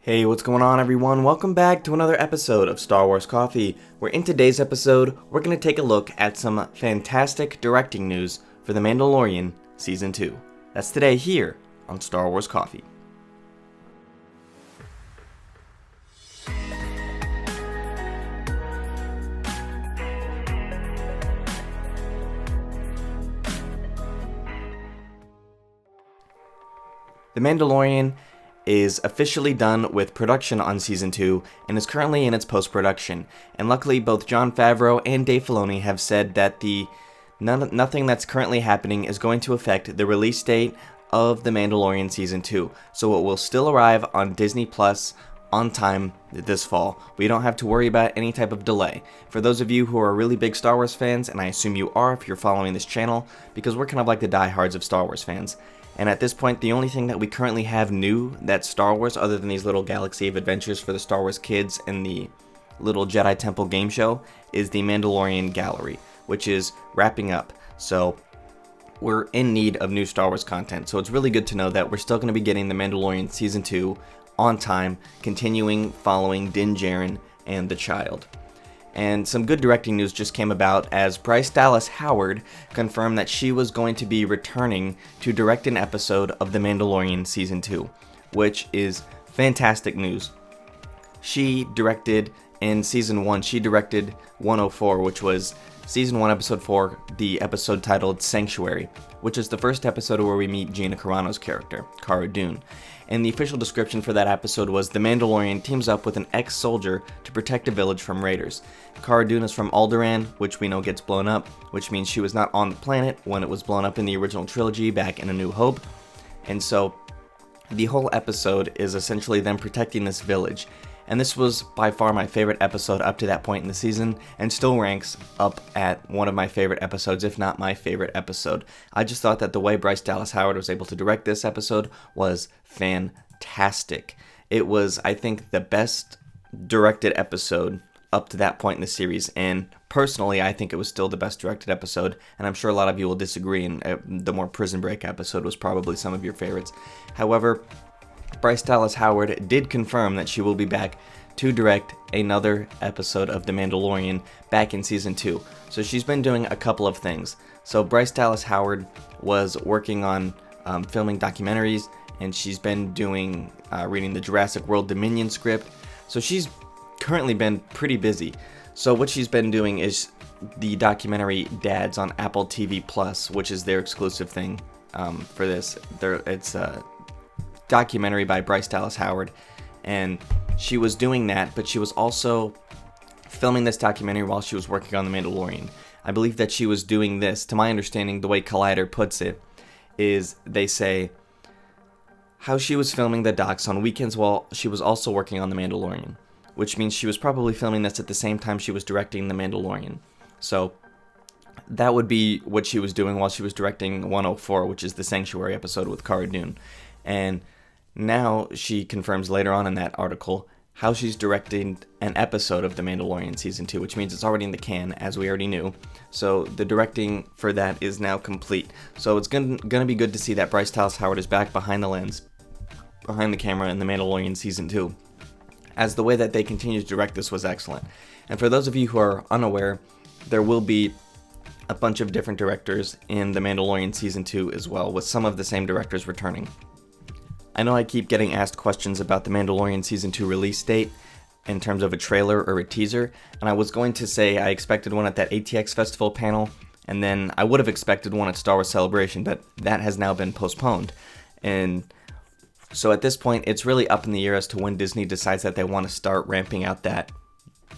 Hey, what's going on everyone? Welcome back to another episode of Star Wars Coffee, where in today's episode, we're going to take a look at some fantastic directing news for The Mandalorian Season 2. That's today here on Star Wars Coffee. The Mandalorian is officially done with production on Season 2 and is currently in its post-production. And luckily, both Jon Favreau and Dave Filoni have said that nothing that's currently happening is going to affect the release date of The Mandalorian Season 2. So it will still arrive on Disney Plus on time this fall. We don't have to worry about any type of delay. For those of you who are really big Star Wars fans, and I assume you are if you're following this channel, because we're kind of like the diehards of Star Wars fans. And at this point, the only thing that we currently have new that's Star Wars, other than these little Galaxy of Adventures for the Star Wars kids and the little Jedi Temple game show, is the Mandalorian Gallery, which is wrapping up. So we're in need of new Star Wars content. So it's really good to know that we're still going to be getting The Mandalorian Season 2 on time, continuing following Din Djarin and the Child. And some good directing news just came about as Bryce Dallas Howard confirmed that she was going to be returning to direct an episode of The Mandalorian Season 2, which is fantastic news. She directed in Season 1, she directed 104, which was Season 1, Episode 4, the episode titled Sanctuary, which is the first episode where we meet Gina Carano's character, Cara Dune. And the official description for that episode was the Mandalorian teams up with an ex-soldier to protect a village from raiders. Cara Dune is from Alderaan, which we know gets blown up, which means she was not on the planet when it was blown up in the original trilogy back in A New Hope. And so the whole episode is essentially them protecting this village. And this was by far my favorite episode up to that point in the season, and still ranks up at one of my favorite episodes, if not my favorite episode. I just thought that the way Bryce Dallas Howard was able to direct this episode was fantastic. It was, I think, the best directed episode up to that point in the series, and personally, I think it was still the best directed episode, and I'm sure a lot of you will disagree, and the more Prison Break episode was probably some of your favorites. However, Bryce Dallas Howard did confirm that she will be back to direct another episode of The Mandalorian back in Season 2. So she's been doing a couple of things. So Bryce Dallas Howard was working on filming documentaries, and she's been doing reading the Jurassic World Dominion script. So she's currently been pretty busy. So what she's been doing is the documentary Dads on Apple TV Plus, which is their exclusive thing for this. It's documentary by Bryce Dallas Howard, and she was doing that, but she was also filming this documentary while she was working on The Mandalorian. I believe that she was doing this, to my understanding, the way Collider puts it, is they say how she was filming the docs on weekends while she was also working on The Mandalorian, which means she was probably filming this at the same time she was directing The Mandalorian. So that would be what she was doing while she was directing 104, which is the Sanctuary episode with Cara Dune. And now she confirms later on in that article how she's directing an episode of The Mandalorian Season 2, which means it's already in the can, as we already knew. So the directing for that is now complete. So it's gonna be good to see that Bryce Dallas Howard is back behind the lens, behind the camera in The Mandalorian Season 2, as the way that they continue to direct this was excellent. And for those of you who are unaware, there will be a bunch of different directors in The Mandalorian Season 2 as well, with some of the same directors returning. I know I keep getting asked questions about the Mandalorian Season 2 release date in terms of a trailer or a teaser, and I was going to say I expected one at that ATX Festival panel, and then I would have expected one at Star Wars Celebration, but that has now been postponed. And so at this point, it's really up in the air as to when Disney decides that they want to start ramping out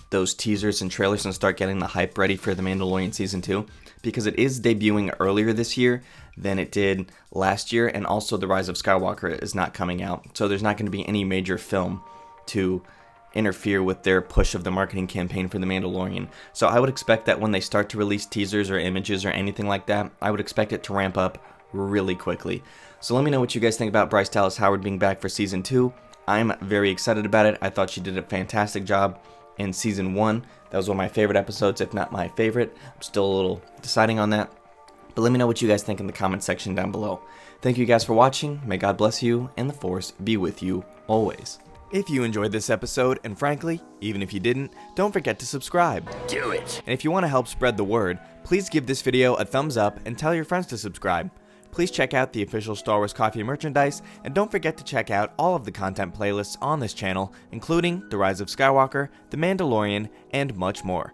those teasers and trailers and start getting the hype ready for The Mandalorian Season 2, because it is debuting earlier this year than it did last year, and also The Rise of Skywalker is not coming out, so there's not going to be any major film to interfere with their push of the marketing campaign for The Mandalorian. So I would expect that when they start to release teasers or images or anything like that, I would expect it to ramp up really quickly. So let me know what you guys think about Bryce Dallas Howard being back for Season 2. I'm very excited about it. I thought she did a fantastic job in Season 1. That was one of my favorite episodes, if not my favorite. I'm still a little deciding on that. But let me know what you guys think in the comment section down below. Thank you guys for watching. May God bless you, and the Force be with you always. If you enjoyed this episode, and frankly, even if you didn't, don't forget to subscribe. Do it! And if you want to help spread the word, please give this video a thumbs up and tell your friends to subscribe. Please check out the official Star Wars Coffee merchandise, and don't forget to check out all of the content playlists on this channel, including The Rise of Skywalker, The Mandalorian, and much more.